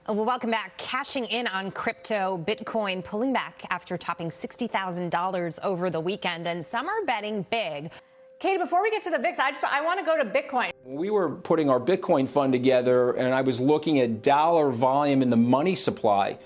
Well, welcome back. Cashing in on crypto, Bitcoin pulling back after topping $60,000 over the weekend, and some are betting big. Katie, before we get to the VIX, I want to go to Bitcoin. We were putting our Bitcoin fund together, and I was looking at dollar volume in the money supply.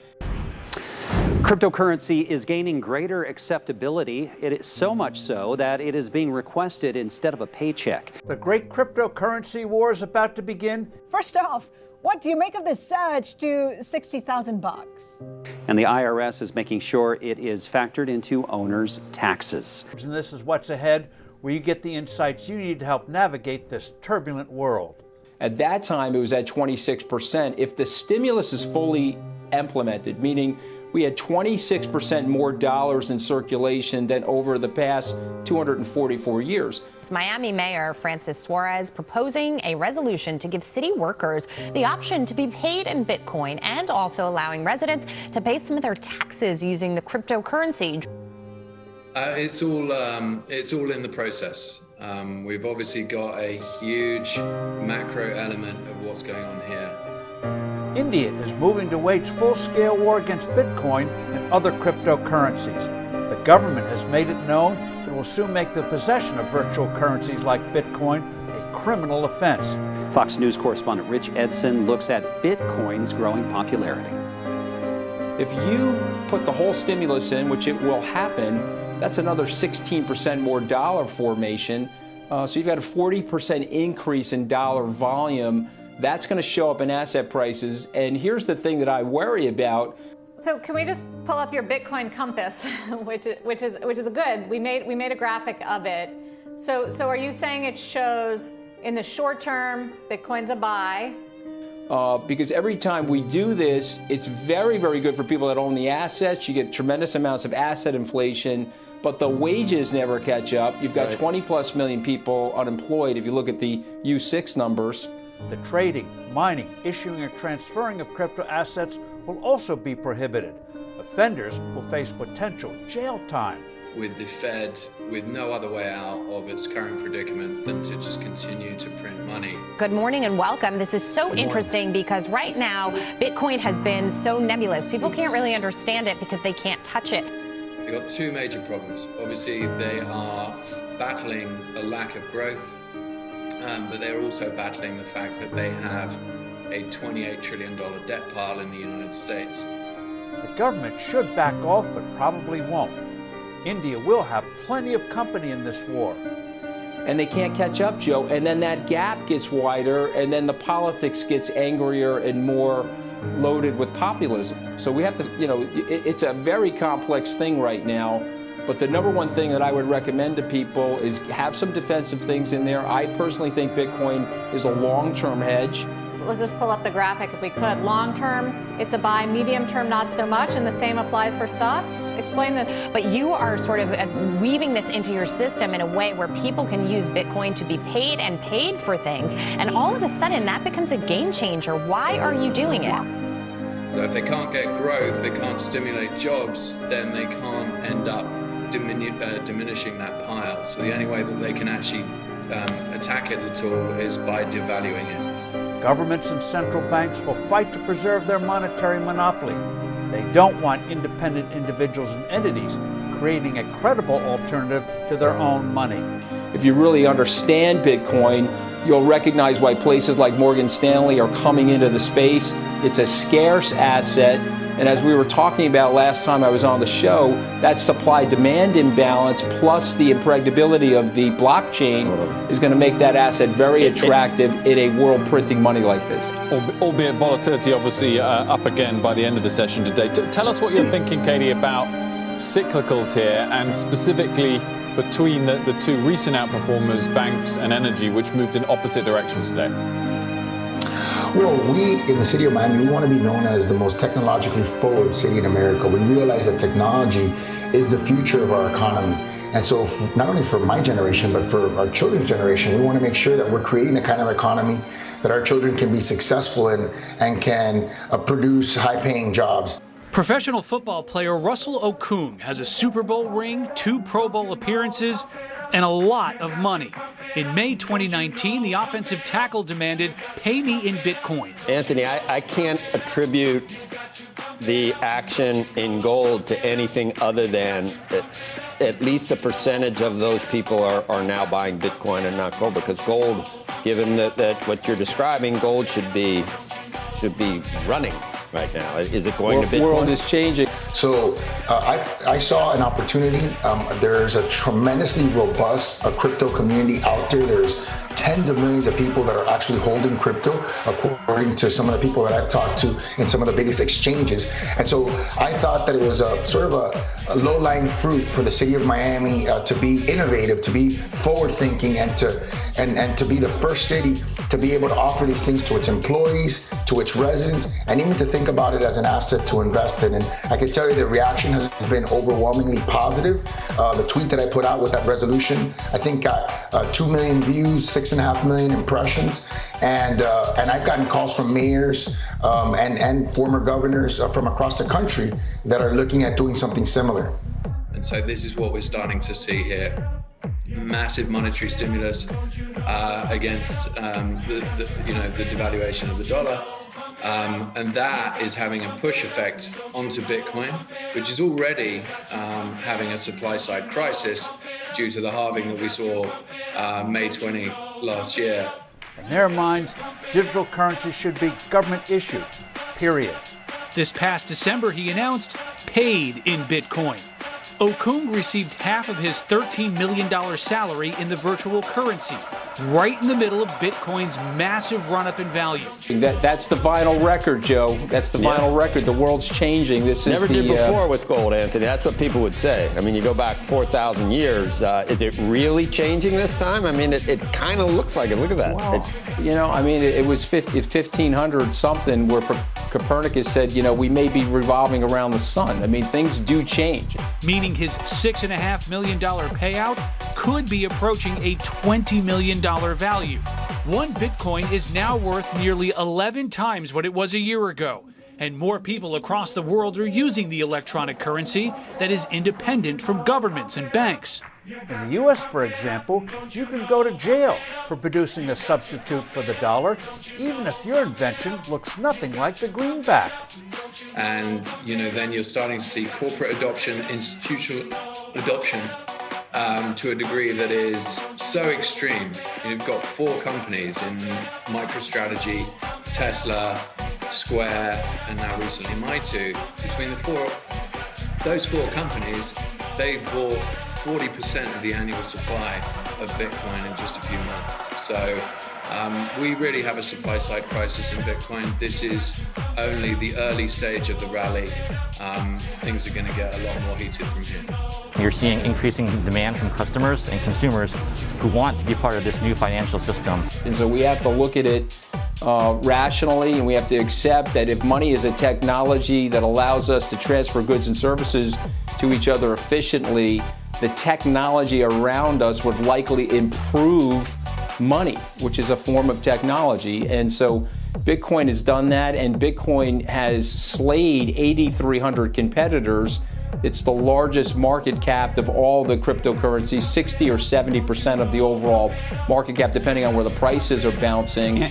Cryptocurrency is gaining greater acceptability. It is so much so that it is being requested instead of a paycheck. The great cryptocurrency war is about to begin. First off, what do you make of this surge to $60,000? And the IRS is making sure it is factored into owners' taxes. And this is what's ahead, where you get the insights you need to help navigate this turbulent world. At that time, it was at 26%. If the stimulus is fully implemented, meaning we had 26% more dollars in circulation than over the past 244 years. Miami Mayor Francis Suarez proposing a resolution to give city workers the option to be paid in Bitcoin and also allowing residents to pay some of their taxes using the cryptocurrency. It's all in the process. We've obviously got a huge macro element of what's going on here. India is moving to wage full-scale war against Bitcoin and other cryptocurrencies. The government has made it known it will soon make the possession of virtual currencies like Bitcoin a criminal offense. Fox News correspondent Rich Edson looks at Bitcoin's growing popularity. If you put the whole stimulus in, which it will happen, that's another 16% more dollar formation. So you've got a 40% increase in dollar volume. That's going to show up in asset prices. And here's the thing that I worry about. So can we just pull up your Bitcoin compass, which is good. We made a graphic of it. So are you saying it shows in the short term Bitcoin's a buy? Because every time we do this, it's very, very good for people that own the assets. You get tremendous amounts of asset inflation, but the wages never catch up. You've got 20 plus million people unemployed if you look at the U6 numbers. The trading, mining, issuing, or transferring of crypto assets will also be prohibited. Offenders will face potential jail time. With the Fed, with no other way out of its current predicament than to just continue to print money. Good morning and welcome. This is so interesting because right now Bitcoin has been so nebulous. People can't really understand it because they can't touch it. They've got two major problems. Obviously, they are battling a lack of growth. But they're also battling the fact that they have a $28 trillion debt pile in the United States. The government should back off, but probably won't. India will have plenty of company in this war. And they can't catch up, Joe. And then that gap gets wider, and then the politics gets angrier and more loaded with populism. So we have to, it's a very complex thing right now. But the number one thing that I would recommend to people is have some defensive things in there. I personally think Bitcoin is a long-term hedge. Let's just pull up the graphic if we could. Long term, it's a buy. Medium term, not so much. And the same applies for stocks. Explain this. But you are sort of weaving this into your system in a way where people can use Bitcoin to be paid and paid for things. And all of a sudden, that becomes a game changer. Why are you doing it? So if they can't get growth, they can't stimulate jobs, then they can't end up diminishing that pile. So the only way that they can actually attack it at all is by devaluing it. Governments and central banks will fight to preserve their monetary monopoly. They don't want independent individuals and entities creating a credible alternative to their own money. If you really understand Bitcoin, you'll recognize why places like Morgan Stanley are coming into the space. It's a scarce asset. And as we were talking about last time I was on the show, that supply-demand imbalance plus the impregnability of the blockchain is going to make that asset very attractive in a world printing money like this. Albeit volatility obviously up again by the end of the session today. Tell us what you're thinking, Katie, about cyclicals here and specifically between the two recent outperformers, banks and energy, which moved in opposite directions today. Well, we in the city of Miami, we want to be known as the most technologically forward city in America. We realize that technology is the future of our economy. And so not only for my generation, but for our children's generation, we want to make sure that we're creating the kind of economy that our children can be successful in and can produce high-paying jobs. Professional football player Russell Okung has a Super Bowl ring, 2 Pro Bowl appearances, and a lot of money. In May 2019, the offensive tackle demanded, "Pay me in Bitcoin." Anthony, I can't attribute the action in gold to anything other than it's at least a percentage of those people are now buying Bitcoin and not gold, because gold, given that what you're describing, gold should be running right now. Is it going to Bitcoin? The world is changing. So I saw an opportunity. There's a tremendously robust crypto community out there. There's tens of millions of people that are actually holding crypto, according to some of the people that I've talked to in some of the biggest exchanges. And so I thought that it was a sort of a low-lying fruit for the city of Miami to be innovative, to be forward-thinking, and to be the first city to be able to offer these things to its employees, to its residents, and even to think about it as an asset to invest in. And I can tell you the reaction has been overwhelmingly positive. The tweet that I put out with that resolution, I think got 2 million views, 6.5 million impressions, and I've gotten calls from mayors and former governors from across the country that are looking at doing something similar. And so this is what we're starting to see here. Massive monetary stimulus against the devaluation of the dollar. And that is having a push effect onto Bitcoin, which is already having a supply side crisis due to the halving that we saw May 20 last year. In their minds, digital currency should be government issued, period. This past December, he announced paid in Bitcoin. Okung received half of his $13 million salary in the virtual currency, right in the middle of Bitcoin's massive run-up in value. That's the vinyl record, Joe. That's the vinyl record. The world's changing. This Never is did before with gold, Anthony. That's what people would say. I mean, you go back 4,000 years. Is it really changing this time? I mean, it kind of looks like it. Look at that. Well, it was 1500 something where Copernicus said, we may be revolving around the sun. I mean, things do change. Meaning his $6.5 million payout could be approaching a $20 million value. One Bitcoin is now worth nearly 11 times what it was a year ago. And more people across the world are using the electronic currency that is independent from governments and banks. In the U.S., for example, you can go to jail for producing a substitute for the dollar, even if your invention looks nothing like the greenback. And, then you're starting to see corporate adoption, institutional adoption to a degree that is so extreme. You've got 4 companies in MicroStrategy, Tesla, Square, and now recently Maitu. Between those 4 companies, they bought 40% of the annual supply of Bitcoin in just a few months. So we really have a supply side crisis in Bitcoin. This is only the early stage of the rally. Things are going to get a lot more heated from here. You're seeing increasing demand from customers and consumers who want to be part of this new financial system. And so we have to look at it rationally, and we have to accept that if money is a technology that allows us to transfer goods and services to each other efficiently, the technology around us would likely improve money, which is a form of technology. And so Bitcoin has done that, and Bitcoin has slayed 8,300 competitors. It's the largest market cap of all the cryptocurrencies, 60 or 70% of the overall market cap, depending on where the prices are bouncing.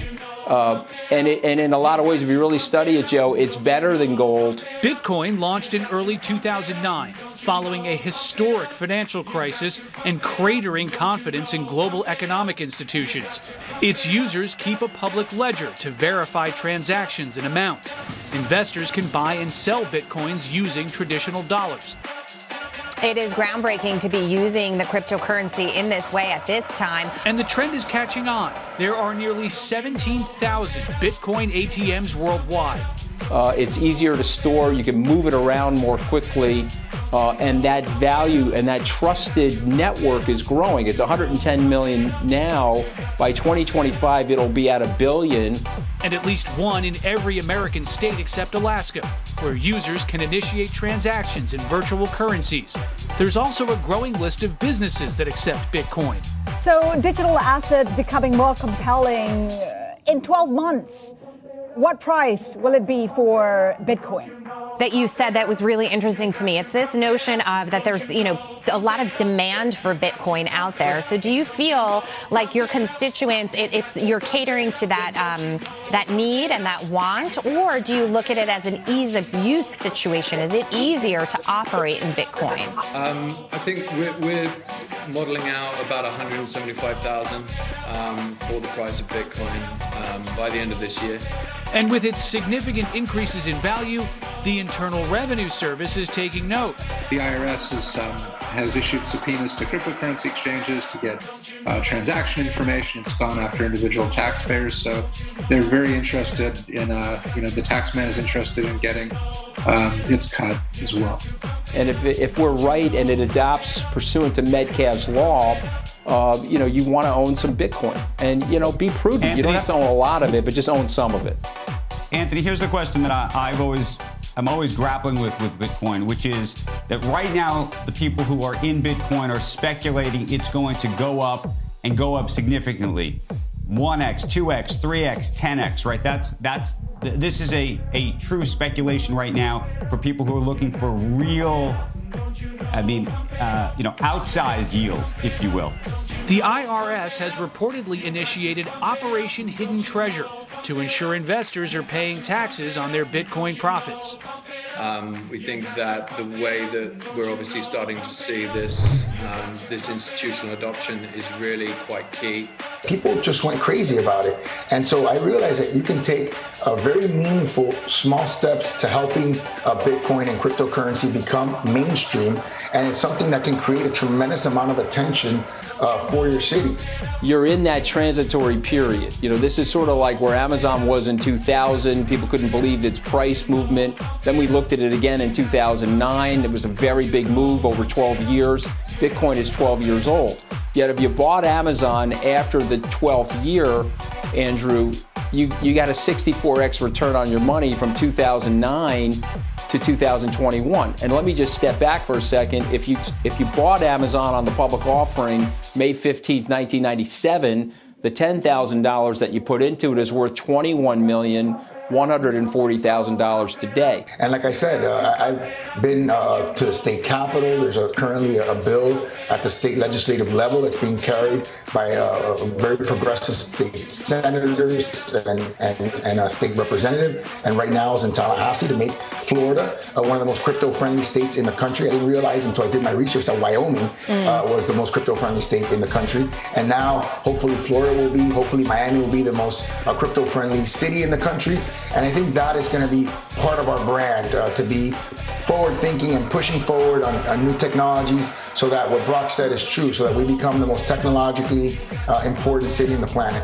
And in a lot of ways, if you really study it, Joe, it's better than gold. Bitcoin launched in early 2009, following a historic financial crisis and cratering confidence in global economic institutions. Its users keep a public ledger to verify transactions and amounts. Investors can buy and sell Bitcoins using traditional dollars. It is groundbreaking to be using the cryptocurrency in this way at this time. And the trend is catching on. There are nearly 17,000 Bitcoin ATMs worldwide. It's easier to store. You can move it around more quickly. And that value and that trusted network is growing. It's 110 million now. By 2025, it'll be at 1 billion. And at least one in every American state except Alaska, where users can initiate transactions in virtual currencies. There's also a growing list of businesses that accept Bitcoin. So digital assets becoming more compelling in 12 months. What price will it be for Bitcoin? that you said that was really interesting to me. It's this notion of that there's, a lot of demand for Bitcoin out there. So do you feel like your constituents, you're catering to that need and that want, or do you look at it as an ease of use situation? Is it easier to operate in Bitcoin? I think we're modeling out about 175,000 for the price of Bitcoin by the end of this year. And with its significant increases in value, the Internal Revenue Service is taking note. The IRS has issued subpoenas to cryptocurrency exchanges to get transaction information. It's gone after individual taxpayers, so they're very interested in, the taxman is interested in getting its cut as well. And if we're right and it adopts pursuant to Metcalfe's law, you want to own some Bitcoin and, be prudent. Anthony, you don't have to own a lot of it, but just own some of it. Anthony, here's the question that I'm always grappling with Bitcoin, which is that right now, the people who are in Bitcoin are speculating it's going to go up and go up significantly. 1x, 2x, 3x, 10x, right? This is a true speculation right now for people who are looking for real, outsized yield, if you will. The IRS has reportedly initiated Operation Hidden Treasure to ensure investors are paying taxes on their Bitcoin profits. We think that the way that we're obviously starting to see this institutional adoption is really quite key. People just went crazy about it. And so I realized that you can take very meaningful small steps to helping Bitcoin and cryptocurrency become mainstream. And it's something that can create a tremendous amount of attention for your city. You're in that transitory period. This is sort of like where Amazon was in 2000. People couldn't believe its price movement. Then we looked at it again in 2009. It was a very big move over 12 years. Bitcoin is 12 years old. Yet if you bought Amazon after the 12th year, Andrew, you got a 64x return on your money from 2009 to 2021. And let me just step back for a second. If you bought Amazon on the public offering May 15th, 1997, the $10,000 that you put into it is worth $21,140,000 today. And like I said, I've been to the state capitol. There's currently a bill at the state legislative level that's being carried by very progressive state senators and a state representative. And right now is in Tallahassee to make Florida one of the most crypto-friendly states in the country. I didn't realize until I did my research that Wyoming was the most crypto-friendly state in the country. And now, hopefully Miami will be the most crypto-friendly city in the country. And I think that is going to be part of our brand, to be forward-thinking and pushing forward on new technologies so that what Brock said is true, so that we become the most technologically important city in the planet.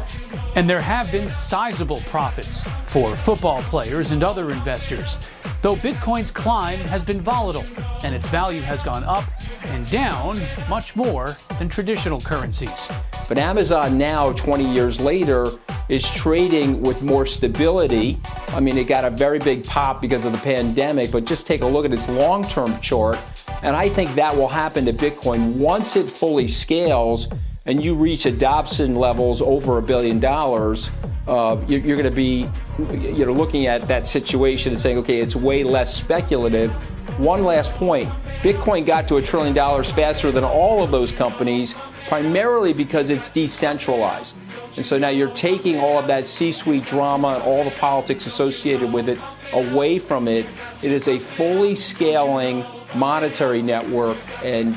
And there have been sizable profits for football players and other investors, though Bitcoin's climb has been volatile and its value has gone up and down much more than traditional currencies. But Amazon now, 20 years later, is trading with more stability. I mean, it got a very big pop because of the pandemic, but just take a look at its long-term chart. And I think that will happen to Bitcoin once it fully scales and you reach adoption levels over $1 billion. You're going to be, looking at that situation and saying, okay, it's way less speculative. One last point, Bitcoin got to $1 trillion faster than all of those companies, primarily because it's decentralized. And so now you're taking all of that C-suite drama and all the politics associated with it away from it. It is a fully scaling monetary network and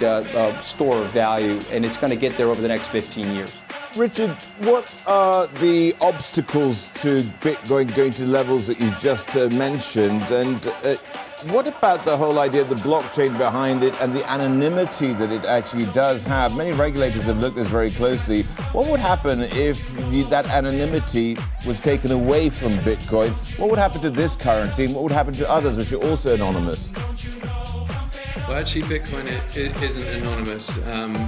store of value, and it's going to get there over the next 15 years. Richard, what are the obstacles to Bitcoin going to levels that you just mentioned? And what about the whole idea of the blockchain behind it and the anonymity that it actually does have? Many regulators have looked at this very closely. What would happen if that anonymity was taken away from Bitcoin? What would happen to this currency, and what would happen to others which are also anonymous? Well, actually, Bitcoin isn't anonymous.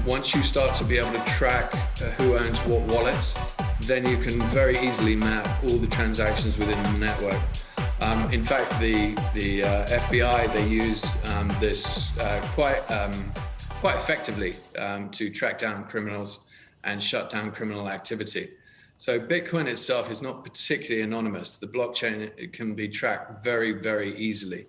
Once you start to be able to track who owns what wallets, then you can very easily map all the transactions within the network. In fact, the FBI, they use this quite effectively to track down criminals and shut down criminal activity. So Bitcoin itself is not particularly anonymous. The blockchain, it can be tracked very, very easily.